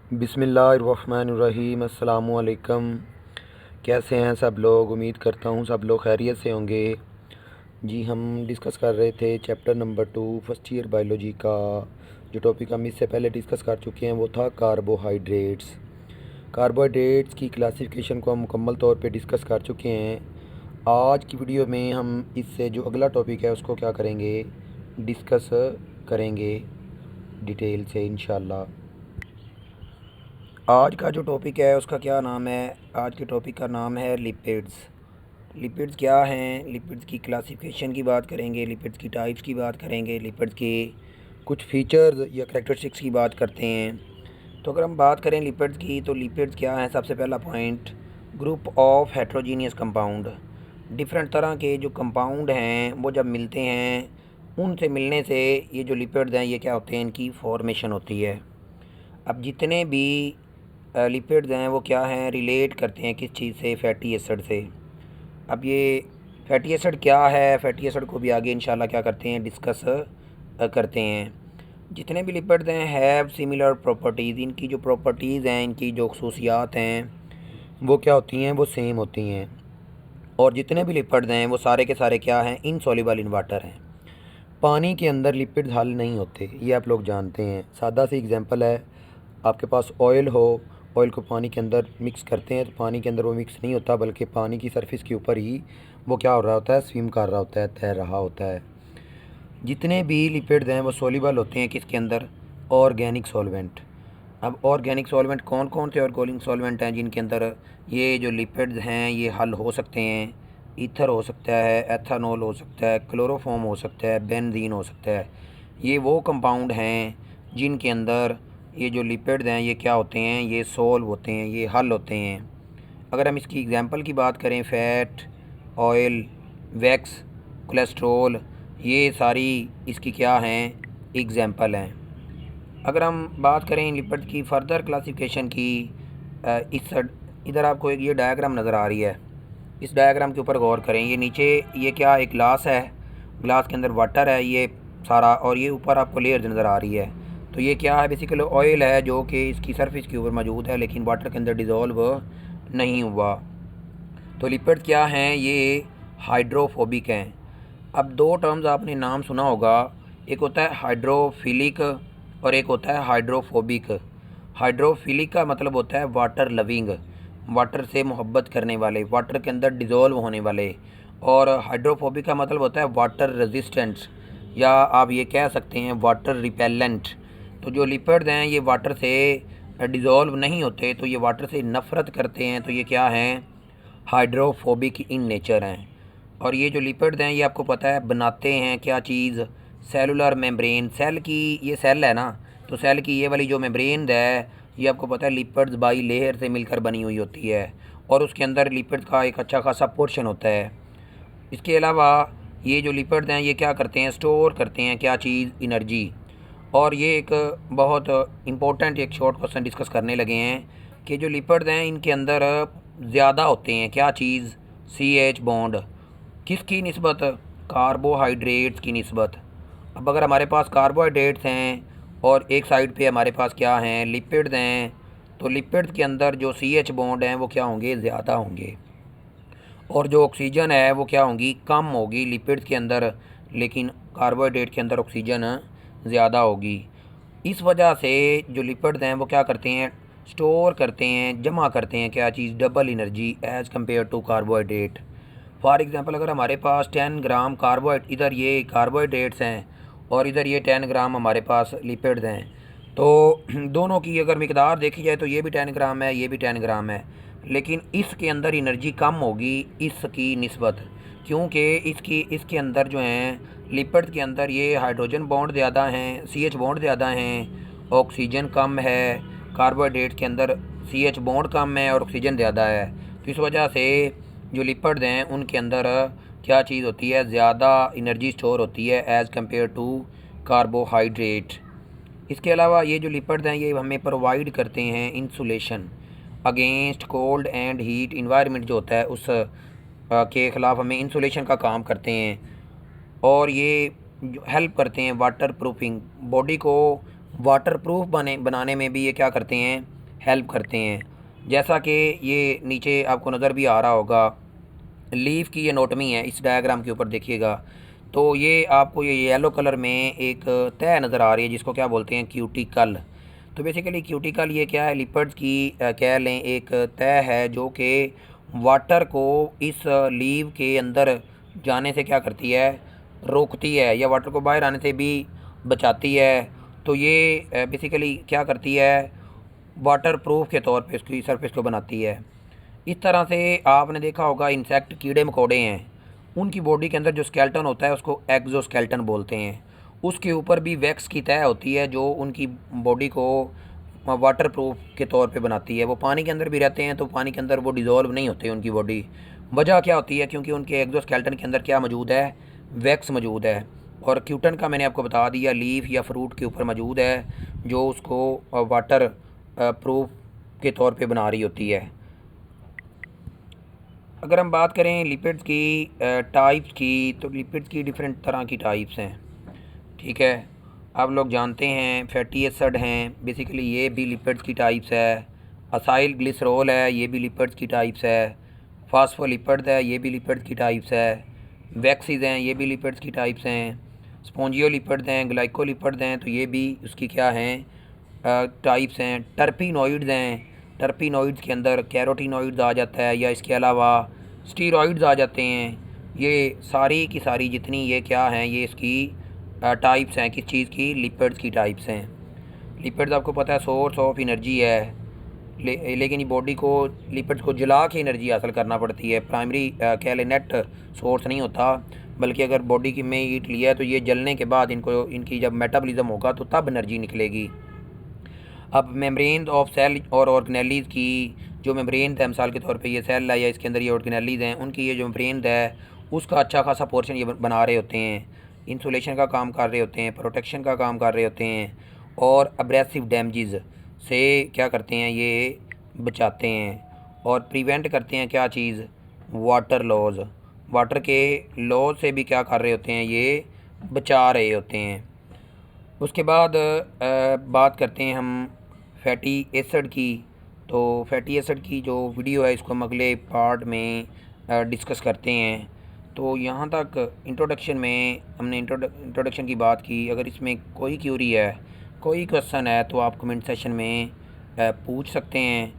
बिस्मिल्लाहिर्रहमानिर्रहीम। अस्सलामुअलैकुम। कैसे हैं सब लोग? उम्मीद करता हूँ सब लोग खैरियत से होंगे। जी, हम डिस्कस कर रहे थे chapter number 2 first year biology का। जो टॉपिक हम इससे पहले डिस्कस कर चुके हैं वो था कार्बोहाइड्रेट्स। कार्बोहाइड्रेट्स की क्लासिफिकेशन को हम मुकम्मल तौर पे डिस्कस कर चुके हैं। आज की वीडियो में हम इससे जो अगला टॉपिक है उसको क्या करेंगे, डिस्कस करेंगे डिटेल से इंशाल्लाह। आज का जो टॉपिक है उसका क्या नाम है? आज के टॉपिक का नाम है लिपिड्स। लिपिड्स क्या हैं? लिपिड्स की क्लासिफिकेशन की बात करेंगे, लिपिड्स की टाइप्स की बात करेंगे, लिपिड्स के कुछ फीचर्स या करैक्टरिस्टिक्स की बात करते हैं। तो अगर हम बात करें लिपिड्स की, तो लिपिड्स क्या हैं? सबसे पहला point, group of heterogeneous compound. Different तरह के जो कंपाउंड हैं वो जब मिलते हैं, उनसे मिलने से ये जो लिपिड्स हैं ये क्या होते हैं, इनकी फॉर्मेशन होती है। अब जितने भी लिपिड्स हैं वो क्या हैं, रिलेट करते हैं किस चीज़ से? फैटी एसिड से। अब ये फैटी एसिड क्या है, फैटी एसिड को भी आगे इंशाल्लाह क्या करते हैं, डिस्कस करते हैं। जितने भी लिपिड्स हैं हैव सिमिलर प्रॉपर्टीज़। इनकी जो प्रॉपर्टीज़ हैं, इनकी जो खसूसियात हैं वो क्या होती हैं, वो सेम होती हैं। और जितने भी लिपिड्स हैं वो सारे के सारे क्या हैं, इनसॉल्युबल इन वाटर हैं। पानी के अंदर लिपिड्स हल नहीं होते, ये आप लोग जानते हैं। सादा सी एग्जांपल है, आपके पास ऑयल हो, ऑयल को पानी के अंदर मिक्स करते हैं तो पानी के अंदर वो मिक्स नहीं होता, बल्कि पानी की सरफेस के ऊपर ही वो क्या हो रहा होता है, स्विम कर रहा होता है, तैर रहा होता है। जितने भी लिपिड्स हैं वो सोल्यूबल होते हैं किसके अंदर? Organic solvent. अब ऑर्गेनिक सॉल्वेंट कौन कौन से ऑर्गेनिक सॉल्वेंट हैं जिनके अंदर ये जो लिपिड्स हैं ये हल हो सकते हैं? ईथर हो सकता है, एथानॉल हो सकता है, क्लोरोफॉर्म हो सकता है, बेंजीन हो सकता है। ये वो कंपाउंड हैं जिनके अंदर ये जो लिपिड्स हैं ये क्या होते हैं, ये सोल्व होते हैं, ये हल होते हैं। अगर हम इसकी एग्जांपल की बात करें, फ़ैट, ऑयल, वैक्स, कोलेस्ट्रॉल, ये सारी इसकी क्या हैं, एग्जांपल हैं। अगर हम बात करें लिपिड की फ़र्दर क्लासिफिकेशन की, इस इधर आपको एक ये डायग्राम नज़र आ रही है, इस डायग्राम के ऊपर गौर करें। ये नीचे ये क्या, एक ग्लास है, ग्लास के अंदर वाटर है ये सारा, और ये ऊपर आपको लेयर्स नज़र आ रही है। तो ये क्या है, बेसिकली ऑयल है जो कि इसकी सरफेस के ऊपर मौजूद है लेकिन वाटर के अंदर डिज़ोल्व नहीं हुआ। तो लिपिड क्या हैं, ये हाइड्रोफोबिक हैं। अब दो टर्म्स आपने नाम सुना होगा, एक होता है हाइड्रोफिलिक और एक होता है हाइड्रोफोबिक। हाइड्रोफिलिक का मतलब होता है वाटर लविंग, वाटर से मोहब्बत करने वाले, वाटर के अंदर डिज़ोल्व होने वाले। और हाइड्रोफोबिक का मतलब होता है वाटर रेजिस्टेंट, या आप ये कह सकते हैं वाटर रिपेलेंट। तो जो लिपिड्स हैं ये वाटर से डिज़ोल्व नहीं होते, तो ये वाटर से नफ़रत करते हैं, तो ये क्या हैं, हाइड्रोफोबिक इन नेचर हैं। और ये जो लिपिड्स हैं ये आपको पता है बनाते हैं क्या चीज़, सेलुलर मेम्ब्रेन। सेल की ये सेल है ना, तो सेल की ये वाली जो मेम्ब्रेन है ये आपको पता है लिपिड्स बाई लेयर से मिलकर बनी हुई होती है, और उसके अंदर लिपिड्स का एक अच्छा खासा पोर्शन होता है। इसके अलावा ये जो लिपिड्स हैं ये क्या करते हैं, स्टोर करते हैं क्या चीज़, एनर्जी। और ये एक बहुत इम्पोर्टेंट एक शॉर्ट क्वेश्चन डिस्कस करने लगे हैं कि जो लिपिड्स हैं इनके अंदर ज़्यादा होते हैं क्या चीज़, CH बॉन्ड। किसकी निस्बत? कार्बोहाइड्रेट्स की निस्बत। अब अगर हमारे पास कार्बोहाइड्रेट्स हैं और एक साइड पे हमारे पास क्या हैं, लिपिड्स हैं, तो लिपिड्स के अंदर जो CH बॉन्ड हैं वो क्या होंगे, ज़्यादा होंगे। और जो ऑक्सीजन है वो क्या होंगी, कम होगी लिपिड्स के अंदर, लेकिन कार्बोहाइड्रेट के अंदर ऑक्सीजन ज़्यादा होगी। इस वजह से जो लिपिड्स हैं वो क्या करते हैं, स्टोर करते हैं, जमा करते हैं क्या चीज़, double energy as compare to carbohydrate. For example अगर हमारे पास 10 ग्राम इधर ये कार्बोहाइड्रेट्स हैं और इधर ये 10 ग्राम हमारे पास लिपिड्स हैं, तो दोनों की अगर मिकदार देखी जाए तो ये भी 10 ग्राम है, ये भी 10 ग्राम है, लेकिन इसके अंदर एनर्जी कम होगी इसकी निस्बत, क्योंकि इसके अंदर जो हैं लिपिड्स के अंदर ये हाइड्रोजन बॉन्ड ज़्यादा हैं, CH बॉन्ड ज़्यादा हैं, ऑक्सीजन कम है। कार्बोहाइड्रेट के अंदर CH बॉन्ड कम है और ऑक्सीजन ज़्यादा है। तो इस वजह से जो लिपिड्स हैं उनके अंदर क्या चीज़ होती है, ज़्यादा एनर्जी स्टोर होती है एज़ कम्पेयर टू कार्बोहाइड्रेट। इसके अलावा ये जो लिपिड्स हैं ये हमें प्रोवाइड करते हैं insulation against cold and heat. Environment जो होता है उस के ख़िलाफ़ हमें इंसुलेशन का काम करते हैं, और ये हेल्प करते हैं वाटर प्रूफिंग, बॉडी को वाटर प्रूफ बनाने में भी ये क्या करते हैं, हेल्प करते हैं। जैसा कि ये नीचे आपको नज़र भी आ रहा होगा, लीफ की एनाटॉमी है इस डायग्राम के ऊपर देखिएगा। तो ये आपको ये येलो कलर में एक तह नज़र आ रही है जिसको क्या बोलते हैं, क्यूटिकल। तो बेसिकली क्यूटिकल ये क्या है, लिपिड्स की कह लें एक तह है जो कि वाटर को इस लीव के अंदर जाने से क्या करती है, रोकती है, या वाटर को बाहर आने से भी बचाती है। तो ये बेसिकली क्या करती है, वाटर प्रूफ के तौर पे उसकी सरफेस को बनाती है। इस तरह से आपने देखा होगा इंसेक्ट, कीड़े मकोड़े हैं, उनकी बॉडी के अंदर जो स्केलेटन होता है उसको एक्जोस्केलेटन बोलते हैं। उसके ऊपर भी वैक्स की तह होती है जो उनकी बॉडी को वाटर प्रूफ के तौर पे बनाती है। वो पानी के अंदर भी रहते हैं तो पानी के अंदर वो डिज़ोल्व नहीं होते उनकी बॉडी। वजह क्या होती है, क्योंकि उनके एक्जोस्केलेटन के अंदर क्या मौजूद है, वैक्स मौजूद है। और क्यूटन का मैंने आपको बता दिया, लीफ या फ्रूट के ऊपर मौजूद है जो उसको वाटर प्रूफ के तौर पे बना रही होती है। अगर हम बात करें लिपिड्स की टाइप्स की, तो लिपिड्स की डिफरेंट तरह की टाइप्स हैं। ठीक है, आप लोग जानते हैं फैटी एसिड हैं, बेसिकली ये भी लिपिड्स की टाइप्स है। असाइल ग्लिसरॉल है, ये भी लिपिड्स की टाइप्स है। फास्फोलिपिड्स है, ये भी लिपिड्स की टाइप्स है। वैक्सीज हैं, ये भी लिपिड्स की टाइप्स हैं। स्पॉन्जियोलिपिड्स हैं, ग्लाइकोलिपिड्स हैं, तो ये भी उसकी क्या हैं, टाइप्स हैं। टर्पिनॉइड्स हैं, टर्पिनॉइड्स के अंदर कैरोटिनॉइड्स आ जाता है, या इसके अलावा स्टीरॉइड्स आ जाते हैं। ये सारी की सारी जितनी ये क्या हैं, ये इसकी टाइप्स हैं, किस चीज़ की, लिपिड्स की टाइप्स हैं। लिपिड्स आपको पता है सोर्स ऑफ एनर्जी है, लेकिन ये बॉडी को लिपिड्स को जला के एनर्जी हासिल करना पड़ती है। प्राइमरी कह लें नेट सोर्स नहीं होता, बल्कि अगर बॉडी की में हीट लिया है तो ये जलने के बाद इनको इनकी जब मेटाबॉलिज्म होगा तो तब एनर्जी निकलेगी। अब मेम्ब्रेन ऑफ सेल और ऑर्गेनेलीज़ की जो मेम्ब्रेन है, मिसाल के तौर पे ये सेल है या इसके अंदर ये ऑर्गेनेलीज़ हैं, उनकी ये जो मेम्ब्रेन है उसका अच्छा खासा पोर्शन ये बना रहे होते हैं, इंसुलेशन का काम कर रहे होते हैं, प्रोटेक्शन का काम कर रहे होते हैं, और अब्रेसिव डैमेजेस से क्या करते हैं, ये बचाते हैं और प्रिवेंट करते हैं क्या चीज़, वाटर लॉज, वाटर के लॉज से भी क्या कर रहे होते हैं, ये बचा रहे होते हैं। उसके बाद बात करते हैं हम फैटी एसिड की। तो फैटी एसिड की जो वीडियो है इसको हम अगले पार्ट में डिस्कस करते हैं। तो यहाँ तक इंट्रोडक्शन में हमने इंट्रोडक्शन की बात की। अगर इसमें कोई क्यूरी है, कोई क्वेश्चन है, तो आप कमेंट सेशन में पूछ सकते हैं।